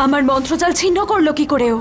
আমার মন্ত্রজাল ছিন্ন করলো কি করে ও?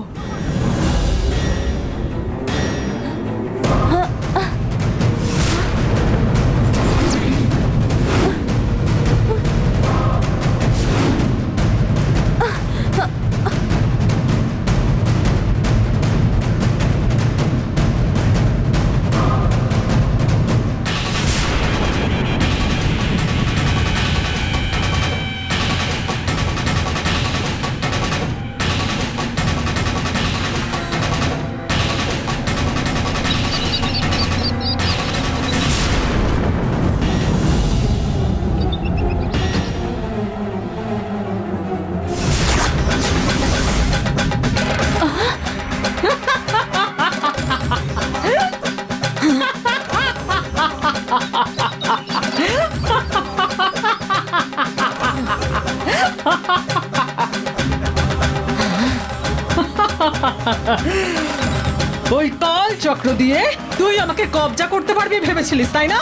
ওই কাল চক্র দিয়ে তুই আমাকে কবজা করতে পারবি ভেবেছিলিস, তাই না?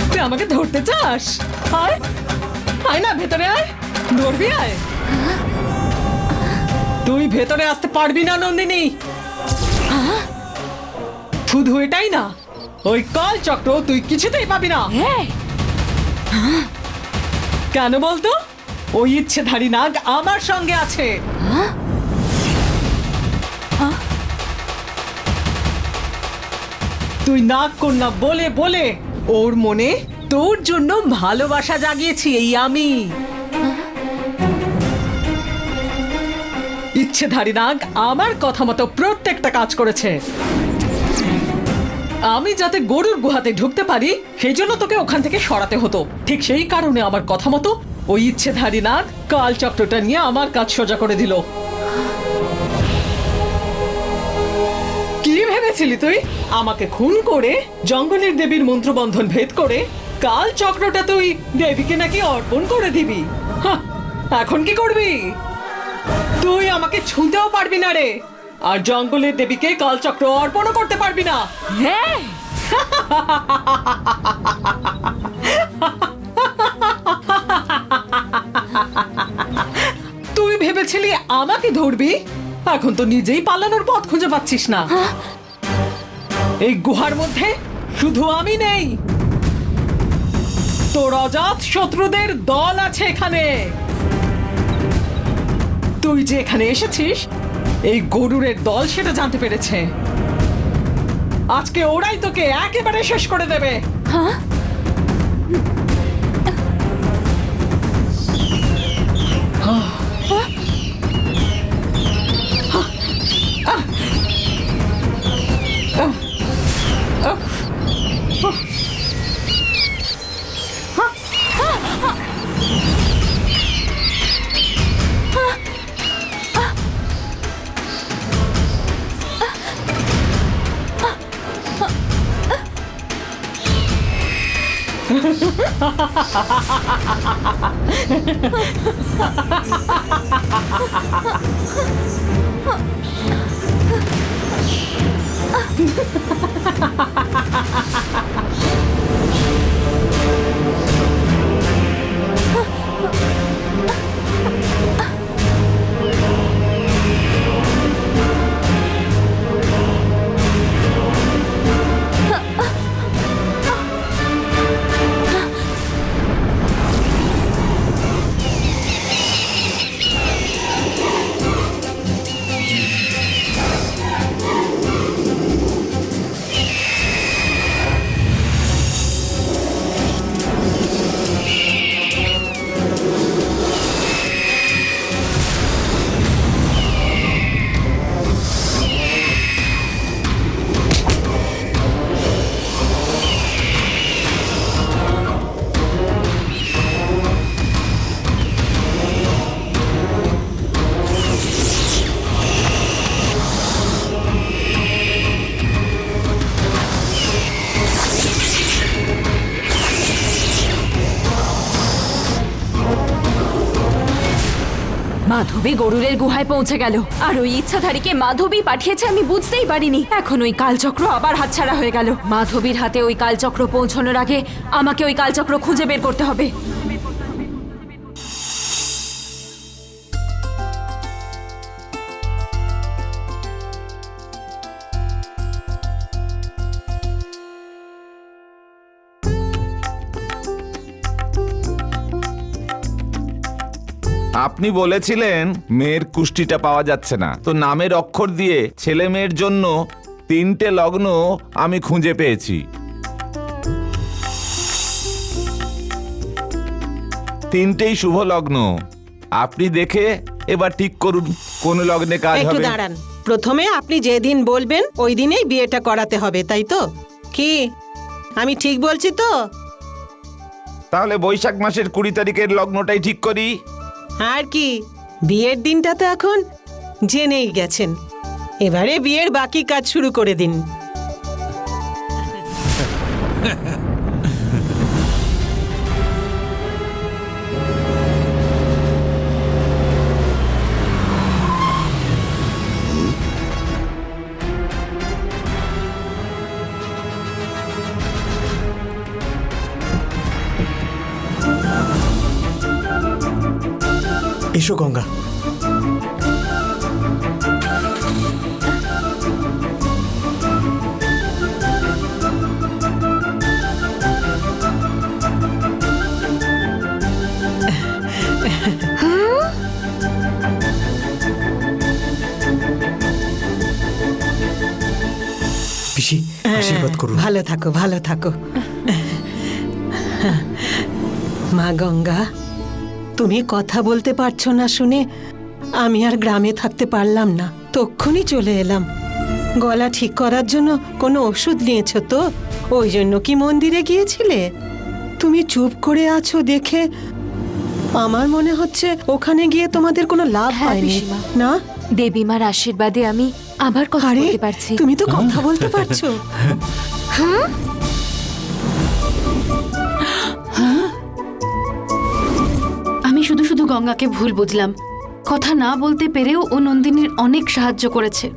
তুই আমাকে ধরতে চাস? আয় আয় না, ভেতরে আয়, ধরবি আয়। তুই ভেতরে আসতে পারবি না নন্দিনী। শুধু এটাই না, ওই কাল চক্র তুই কিছুতেই পাবি না। কেন বলতো? ওই ইচ্ছেধারী নাগ আমার সঙ্গে আছে। তুই নাগ কন্যা বলে বলে ওর মনে তোর জন্য ভালোবাসা জাগিয়েছি এই আমি। ইচ্ছেধারী নাগ আমার কথা মতো প্রত্যেকটা কাজ করেছে। আমি যাতে গরুর গুহাতে ঢুকতে পারি সেই জন্য তোকে ওখান থেকে সরাতে হতো। ঠিক সেই কারণে আমার কথা মতো ওই ইচ্ছেধারী নাগ কাল চক্রটা নিয়ে আমার কাজ সোজা করে দিল। কি ভেবেছিলি তুই? আমাকে খুন করে জঙ্গলের দেবীর মন্ত্রবন্ধন ভেদ করে কাল চক্রটা তুই দেবীকে নাকি অর্পণ করে দিবি? এখন কি করবি? তুই আমাকে ছুঁতেও পারবি না রে, আর জঙ্গলের দেবীকে কাল চক্র অর্পণও করতে পারবি না। হ্যাঁ, তুই ভেবেছিলি আমাকে ধরবি? এখন তো নিজেই পালানোর পথ খুঁজে পাচ্ছিস না। এই গুহার মধ্যে শুধু আমি নেই, তোর অজাত শত্রুদের দল আছে এখানে। তুই যে এখানে এসেছিস এই গরুরের দল সেটা জানতে পেরেছে। আজকে ওরাই তোকে একেবারে শেষ করে দেবে। মাধবী গরুরের গুহায় পৌঁছে গেল, আর ওই ইচ্ছাধারীকে মাধবী পাঠিয়েছে আমি বুঝতেই পারিনি। এখন ওই কালচক্র আবার হাতছাড়া হয়ে গেল। মাধবীর হাতে ওই কালচক্র পৌঁছানোর আগে আমাকে ওই কালচক্র খুঁজে বের করতে হবে। আপনি বলেছিলেন মেয়ের কুষ্টিটা পাওয়া যাচ্ছে না, তো নামের অক্ষর দিয়ে ছেলে মেয়ের জন্য 3টে লগ্ন আমি খুঁজে পেয়েছি। 3টেই শুভ লগ্ন। আপনি দেখে এবার ঠিক করুন কোন লগ্নে কাজ একটু হবে। দাঁড়ান, প্রথমে আপনি যেদিন বলবেন ওই দিনেই বিয়েটা করাতে হবে, তাই তো? কি আমি ঠিক বলছি তো? তাহলে বৈশাখ মাসের 20 তারিখের লগ্নটাই ঠিক করি। আর কি, বিয়ের দিনটা তো এখন জেনেই গেছেন, এবারে বিয়ের বাকি কাজ শুরু করে দিন। এসো গঙ্গা। পিসি আশীর্বাদ করুন। ভালো থাকো, ভালো থাকো। মা গঙ্গা, তুমি কথা বলতে পারছো না শুনে আমি আর গ্রামে থাকতে পারলাম না, তক্ষুনি চলে এলাম। গলা ঠিক করার জন্য কোনো ওষুধ নিয়েছো তো? ওই জন্য কি মন্দিরে গিয়েছিলে? তুমি চুপ করে আছো দেখে আমার মনে হচ্ছে ওখানে গিয়ে তোমাদের কোনো লাভ হ্যাঁ, হয়নি, পিসিমা। না? দেবীমার আশীর্বাদে আমি আবার কথা আরে বলতে পারছি। তুমি তো কথা বলতে পারছো। আমি শুধু শুধু গঙ্গাকে ভুল বুঝলাম। কথা না বলতে পেরেও ও নন্দিনীর অনেক সাহায্য করেছে।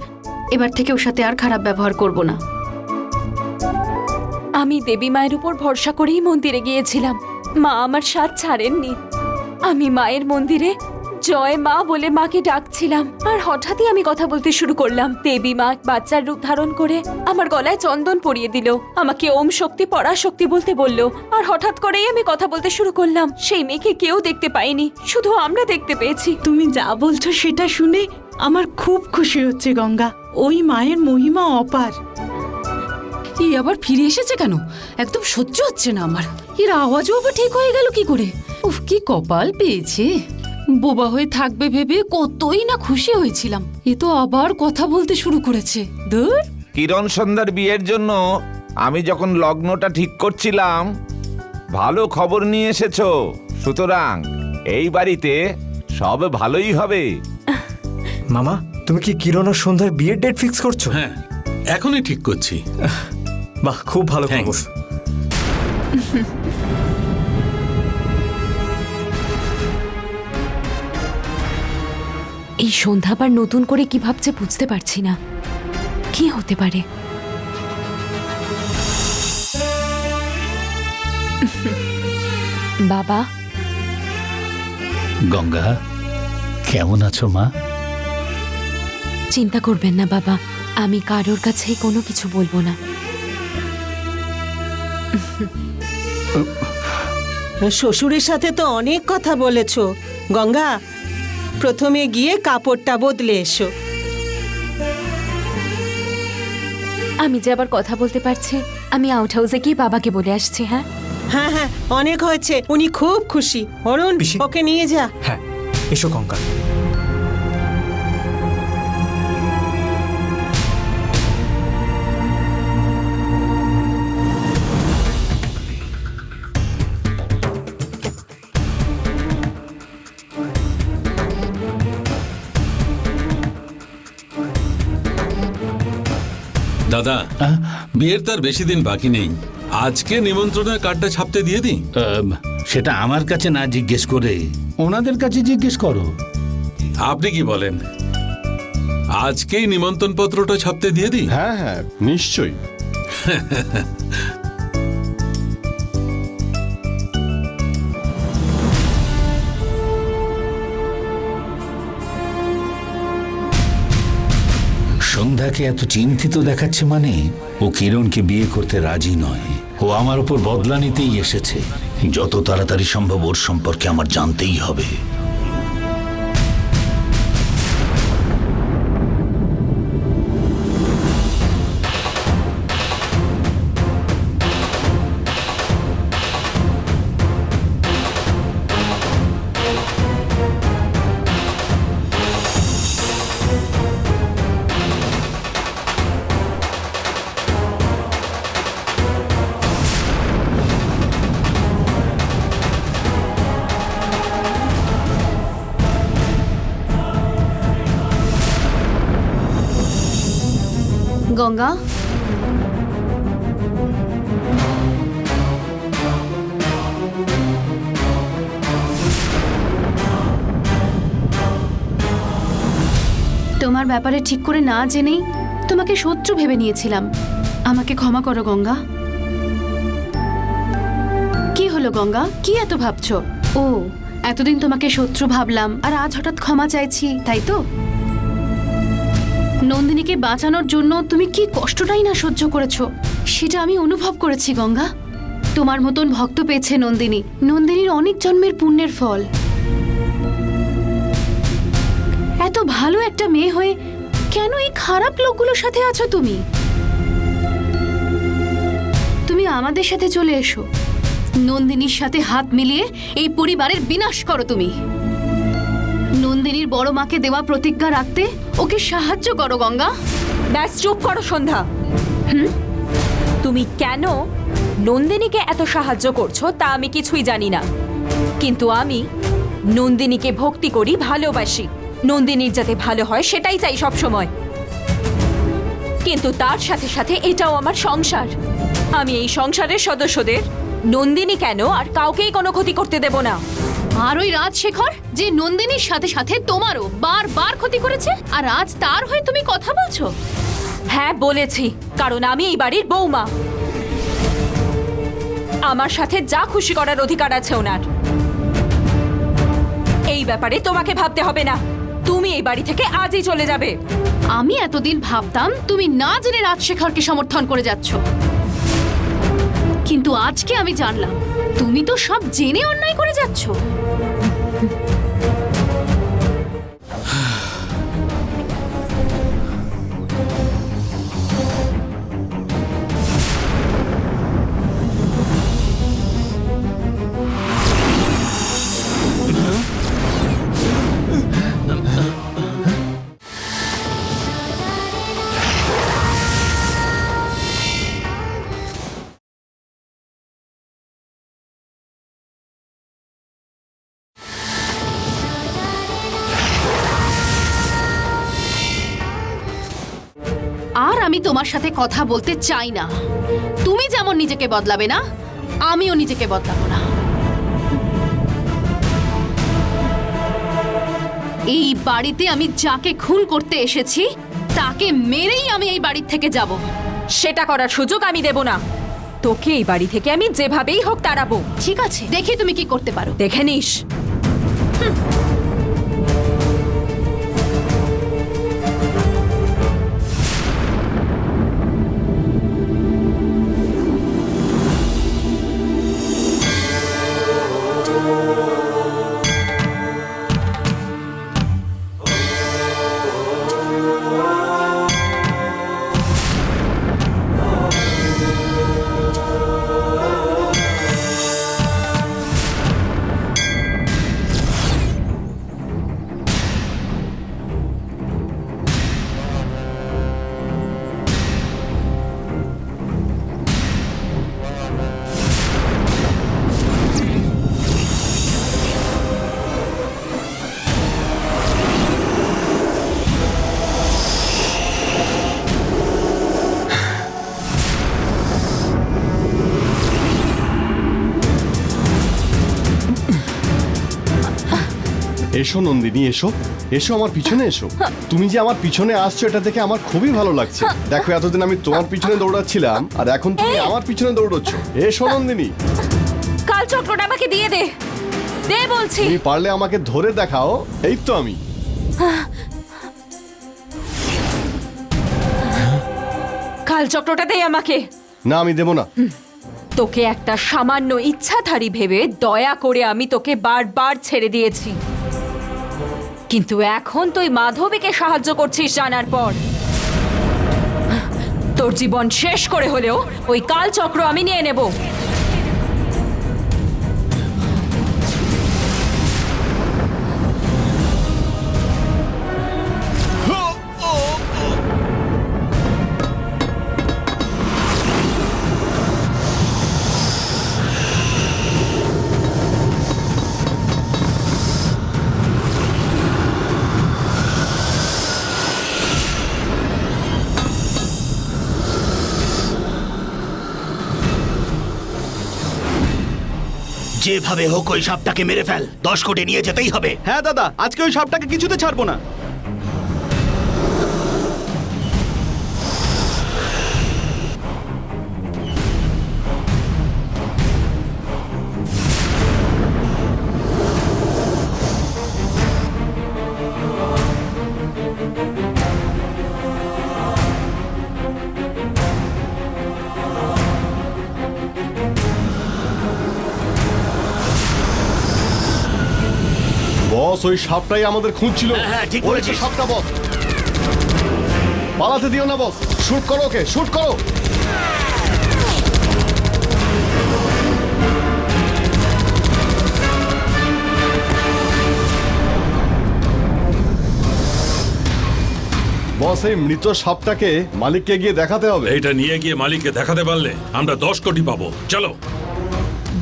এবার থেকে ওর সাথে আর খারাপ ব্যবহার করব না। আমি দেবী মায়ের উপর ভরসা করেই মন্দিরে গিয়েছিলাম। মা আমার সাথ ছাড়েননি। আমি মায়ের মন্দিরে জয় মা বলে মাকে ডাকছিলাম, আর হঠাৎই আমি কথা বলতে শুরু করলাম। দেবী মা বাচ্চার রূপ ধারণ করে আমার গলায় চন্দন পরিয়ে দিল, আমাকে ওম শক্তি পরাশক্তি বলতে বলল, আর হঠাৎ করেই আমি কথা বলতে শুরু করলাম। সেই মেয়েকে কেউ দেখতে পায়নি, শুধু আমরা দেখতে পেয়েছি। তুমি যা বলছো সেটা শুনে আমার খুব খুশি হচ্ছে গঙ্গা। ওই মায়ের মহিমা অপার। এই আবার ফিরে এসেছে কেন? একদম সহ্য হচ্ছে না আমার। এর আওয়াজও আবার ঠিক হয়ে গেল কি করে? উফ, কি কপাল পেয়েছে। বোবা হয়ে থাকবে ভেবে কতই না খুশি হয়েছিলাম, এ তো আবার কথা বলতে শুরু করেছে। দূর। কিরণ সন্ধ্যার বিয়ের জন্য আমি যখন লগ্নটা ঠিক করছিলাম, ভালো খবর নিয়ে এসেছো। সুতরাং এই বাড়িতে সব ভালোই হবে। মামা, তুমি কি কিরণ আর সন্ধ্যার বিয়ের ডেট ফিক্স করছো? হ্যাঁ, এখনই ঠিক করছি। বাহ, খুব ভালো খবর। Thanks. এই সন্ধ্যা আবার নতুন করে কি ভাবছে বুঝতে পারছি না। কি হতে পারে? বাবা, গঙ্গা, কেমন আছো মা? চিন্তা করবেন না বাবা, আমি কারোর কাছেই কোনো কিছু বলবো না। শ্বশুরের সাথে তো অনেক কথা বলেছো গঙ্গা, প্রথমে গিয়ে কাপড়টা বদলে এসো। আমি যে আবার কথা বলতে পারছি, আমি আউট হাউসে গিয়ে বাবাকে বলে আসছি। হ্যাঁ হ্যাঁ হ্যাঁ, অনেক হয়েছে, উনি খুব খুশি। অরুণ, পিসি। ওকে নিয়ে যা। হ্যাঁ, এসো গঙ্গা। দাদা, বিয়ের তার বেশি দিন বাকি নেই। আজকে নিমন্ত্রণের কার্ডটা ছাপতে দিয়ে দিই। সেটা আমার কাছে না জিজ্ঞেস করে ওনাদের কাছে জিজ্ঞেস করো। আপনি কি বলেন? আজকেই নিমন্ত্রণ পত্রটা ছাপতে দিয়ে দিই? হ্যাঁ হ্যাঁ, নিশ্চয়ই। সন্ধ্যাকে এত চিন্তিত দেখাচ্ছে মানে ও কিরণকে বিয়ে করতে রাজি নয়। ও আমার উপর বদলা নিতেই এসেছে। যত তাড়াতাড়ি সম্ভব ওর সম্পর্কে আমার জানতেই হবে। গঙ্গা, তোমার ব্যাপারে ঠিক করে না জেনেই তোমাকে শত্রু ভেবে নিয়েছিলাম। আমাকে ক্ষমা করো গঙ্গা। কি হলো গঙ্গা, কি এত ভাবছো? ও, এতদিন তোমাকে শত্রু ভাবলাম আর আজ হঠাৎ ক্ষমা চাইছি, তাই তো? নন্দিনীকে বাঁচানোর জন্য তুমি কি কষ্টটাই না সহ্য করেছো সেটা আমি অনুভব করেছি গঙ্গা। তোমার মতন ভক্ত পেয়েছে নন্দিনী, নন্দিনীর অনেক জন্মের পুণ্যের ফল। এত ভালো একটা মেয়ে হয়ে কেন এই খারাপ লোকগুলোর সাথে আছো তুমি? তুমি আমাদের সাথে চলে এসো, নন্দিনীর সাথে হাত মিলিয়ে এই পরিবারের বিনাশ করো তুমি। নন্দিনীর বড় মাকে দেওয়া প্রতিজ্ঞা রাখতে ওকে সাহায্য করো গঙ্গা। ব্যাস চুপ করো সন্ধ্যা। তুমি কেন নন্দিনীকে এত সাহায্য করছো তা আমি কিছুই জানি না, কিন্তু আমি নন্দিনীকে ভক্তি করি, ভালোবাসি। নন্দিনীর যাতে ভালো হয় সেটাই চাই সব সময়। কিন্তু তার সাথে সাথে এটাও আমার সংসার। আমি এই সংসারের সদস্যদের, নন্দিনী কেন, আর কাউকেই কোনো ক্ষতি করতে দেব না। আর ওই রাজশেখর যে নন্দিনীর সাথে সাথে তোমারও বারবার ক্ষতি করেছে, আর আজ তার হয়ে তুমি কথা বলছো? হ্যাঁ বলেছি, কারণ আমি এই বাড়ির বৌমা। আমার সাথে যা খুশি করার অধিকার আছে ওনার। এই ব্যাপারে তোমাকে ভাবতে হবে না, তুমি এই বাড়ি থেকে আজই চলে যাবে। আমি এতদিন ভাবতাম তুমি না জেনে রাজশেখরকে সমর্থন করে যাচ্ছ, কিন্তু আজকে আমি জানলাম তুমি তো সব জেনে অন্যায় করে যাচ্ছ। আর আমি তোমার সাথে কথা বলতে চাই না। তুমি যেমন নিজেকে বদলাবে না, আমিও নিজেকে বদলাবো না। এই বাড়িতে আমি যাকে খুন করতে এসেছি তাকে মেরেই আমি এই বাড়ি থেকে যাব। সেটা করার সুযোগ আমি দেব না। তোকে এই বাড়ি থেকে আমি যেভাবেই হোক তাড়াবো। ঠিক আছে, দেখি তুমি কি করতে পারো। দেখে নিস। এসো নন্দিনী, এসো এসো, আমার পিছনে এসো। তুমি যে আমার পিছনে আসছো এটা দেখে আমার খুবই ভালো লাগছে। দেখো, এতদিন আমি তোমার পিছনে দৌড়াচ্ছিলাম আর এখন তুমি আমার পিছনে দৌড়চ্ছ। এসো নন্দিনী। কাল চক্রটা আমাকে দিয়ে দে, দে বলছি। তুমি পারলে আমাকে ধরে দেখাও। এই তো আমি। কাল চক্রটা দে আমাকে। না, আমি দেব না। তোকে একটা সামান্য ইচ্ছাধারী ভেবে দয়া করে আমি তোকে বারবার ছেড়ে দিয়েছি, কিন্তু এখন তুই মাধবীকে সাহায্য করছিস জানার পর তোর জীবন শেষ করে হলেও ওই কাল চক্র আমি নিয়ে নেব। যেভাবে হোক ওই সাপটাকে মেরে ফেল, 10 কোটি নিয়ে যেতেই হবে। হ্যাঁ দাদা, আজকে ওই সাপটাকে কিছুতে ছাড়বো না। বস, ওই সাপটাই আমাদের খুঁজছিল। হ্যাঁ, ঠিক ওই বলেছিস। তো সাপটা বস। পালাতে দিও না বস, শুট করো ওকে, শুট করো। বস, এই মৃত সাপটাকে মালিককে গিয়ে দেখাতে হবে। এইটা নিয়ে গিয়ে মালিককে দেখাতে পারলে আমরা 10 কোটি পাবো। চলো।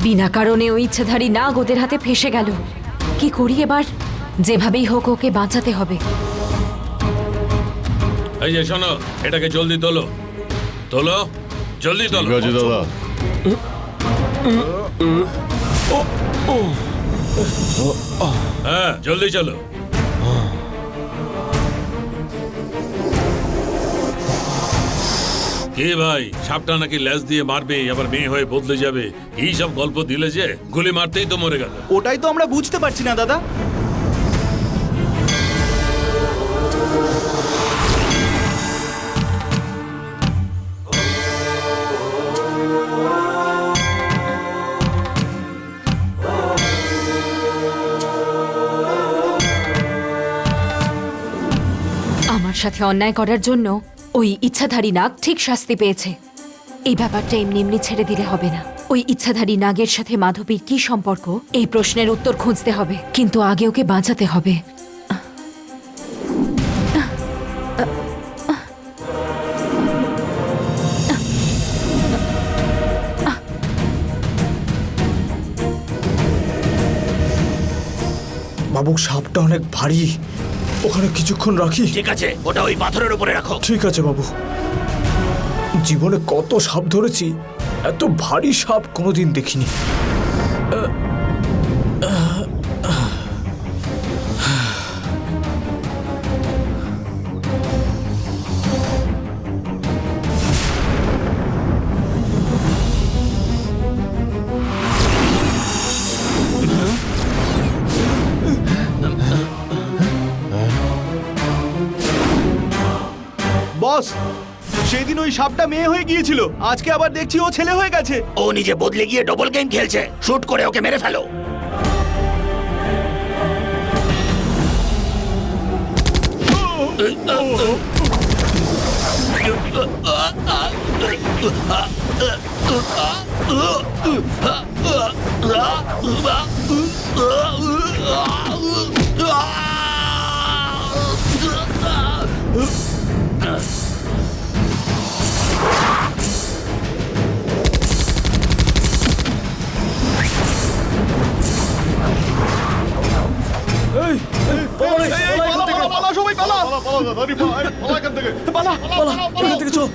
বিনা কারণে ওই ইচ্ছাধারী নাগ ওদের হাতে ফেসে গেল। কি করি এবার? যেভাবেই হোক ওকে বাঁচাতে হবে। এই যে শোনো, এটাকে জলদি তোলো, তোলো, জলদি তোলো। ঠিক আছে দাদা। হ্যাঁ, জলদি চলো। কে ভাই, সাপটা নাকি ল্যাজ দিয়ে মারবে, আবার মেয়ে হয়ে বদলে যাবে, এই সব গল্প দিলে যে গুলি মারতেই তো মরে গেল। ওটাই তো আমরা বুঝতে পারছি না দাদা। আমার সাথে অন্যায় করার জন্য ওই ইচ্ছাধারী নাগ ঠিক শাস্তি পেয়েছে। এই ব্যাপারটা এমনি এমনি ছেড়ে দিলে হবে না। ওই ইচ্ছাধারী নাগের সাথে মাধবীর কি সম্পর্ক, এই প্রশ্নের উত্তর খুঁজতে হবে, কিন্তু আগে ওকে বাঁচাতে হবে। বাবু, সাপটা অনেক ভারী, ওখানে কিছুক্ষণ রাখি। ঠিক আছে, ওটা ওই পাথরের উপরে রাখো। ঠিক আছে বাবু। জীবনে কত সাপ ধরেছি, এত ভারী সাপ কোনোদিন দেখিনি। বস, সেদিন ওই সাপটা মেয়ে হয়ে গিয়েছিল, আজকে আবার দেখছি ও ছেলে হয়ে গেছে। ও নিজে বদলে গিয়ে ডবল গেম খেলছে। শুট করে ওকে মেরে ফেলো। সবাই পালা, পালা এখান থেকে, পালা, পালা, এখান থেকে চল।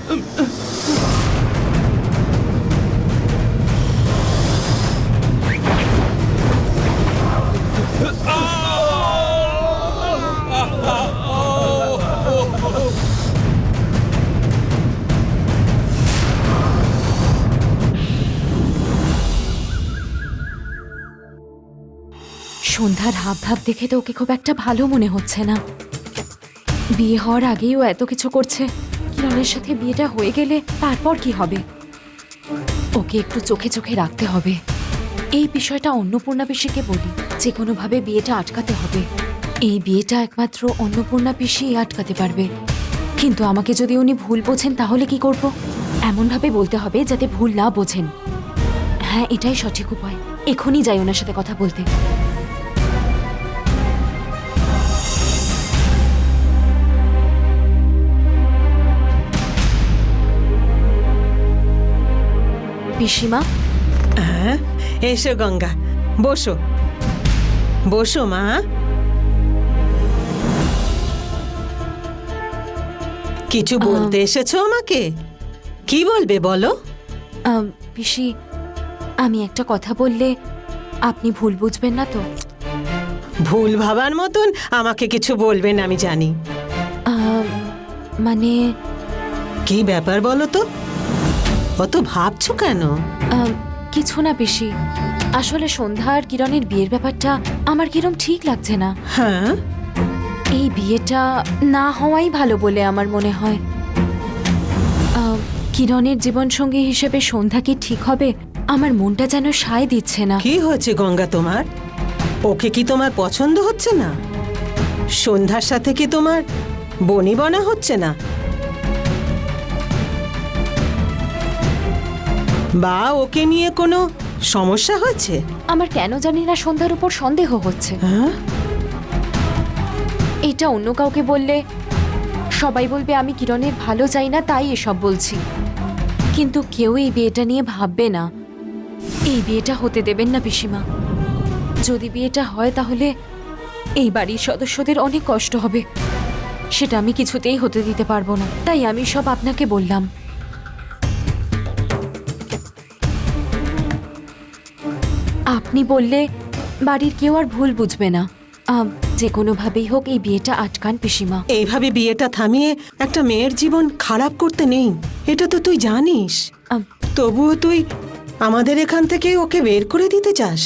সন্ধ্যার হাবভাব দেখে তো ওকে খুব একটা ভালো মনে হচ্ছে না। বিয়ে হওয়ার আগেই ও এত কিছু করছে। কিরণের সাথে বিয়েটা হয়ে গেলে তারপর কি হবে? ওকে একটু চোখে চোখে রাখতে হবে। এই বিষয়টা অন্নপূর্ণা পিসিকে বলি, যে কোনোভাবে বিয়েটা আটকাতে হবে। এই বিয়েটা একমাত্র অন্নপূর্ণা পিসিই আটকাতে পারবে। কিন্তু আমাকে যদি উনি ভুল বোঝেন তাহলে কি করব? এমনভাবে বলতে হবে যাতে ভুল না বোঝেন। হ্যাঁ, এটাই সঠিক উপায়। এখনই যাই ওনার সাথে কথা বলতে। পিসিমা, হ্যাঁ, এসো গঙ্গা, বসো বসো মা। কিছু বলতে এসেছো আমাকে? কি বলবে বলো? পিসি, আমি একটা কথা বললে আপনি ভুল বুঝবেন না তো? ভুল ভাবার মতন আমাকে কিছু বলবেন আমি জানি। মানে কি ব্যাপার বলো তো, অত ভাবছো কেন? কিছু না পিসি, আসলে সন্ধ্যা আর কিরণের বিয়ের ব্যাপারটা আমার কিরম ঠিক লাগছে না। হ্যাঁ, এই বিয়েটা না হওয়াই ভালো বলে আমার মনে হয়। কিরণের জীবনসঙ্গী হিসেবে সন্ধ্যা কি ঠিক হবে? আমার মনটা যেন সায় দিচ্ছে না। কি হয়েছে গঙ্গা তোমার? ওকে কি তোমার পছন্দ হচ্ছে না? সন্ধ্যার সাথে কি তোমার বনিবনা হচ্ছে না? বা ওকে নিয়ে কোনো সমস্যা হয়েছে? আমার কেন জানি না সন্ধ্যার উপর সন্দেহ হচ্ছে। হ্যাঁ, এটা অন্য কাউকে বললে সবাই বলবে আমি কিরণের ভালো চাই না, তাই এসব বলছি। কিন্তু কেউ এই বিয়েটা নিয়ে ভাববে না। এই বিয়েটা হতে দেবেন না পিসিমা। যদি বিয়েটা হয় তাহলে এই বাড়ির সদস্যদের অনেক কষ্ট হবে, সেটা আমি কিছুতেই হতে দিতে পারবো না। তাই আমি সব আপনাকে বললাম। আপনি বললে বাড়ির কেউ আর ভুল বুঝবে না। যে কোনোভাবেই হোক এই বিয়েটা আটকান পিসিমা। এইভাবে বিয়েটা থামিয়ে একটা মেয়ের জীবন খারাপ করতে নেই, এটা তো তুই জানিস। তবুও তুই আমাদের এখান থেকে ওকে বের করে দিতে চাস?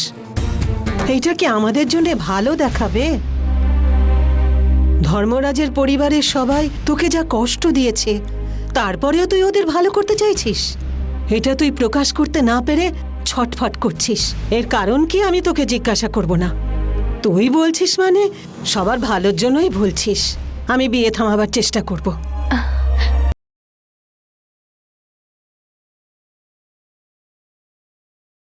এইটা কি আমাদের জন্য ভালো দেখাবে? ধর্মরাজের পরিবারের সবাই তোকে যা কষ্ট দিয়েছে, তারপরেও তুই ওদের ভালো করতে চাইছিস। এটা তুই প্রকাশ করতে না পেরে ছটফট করছিস। এর কারণ কি আমি তোকে জিজ্ঞাসা করব না। তুই বলছিস মানে সবার ভালোর জন্যই বলছিস। আমি বিয়ে থামাবার চেষ্টা করব।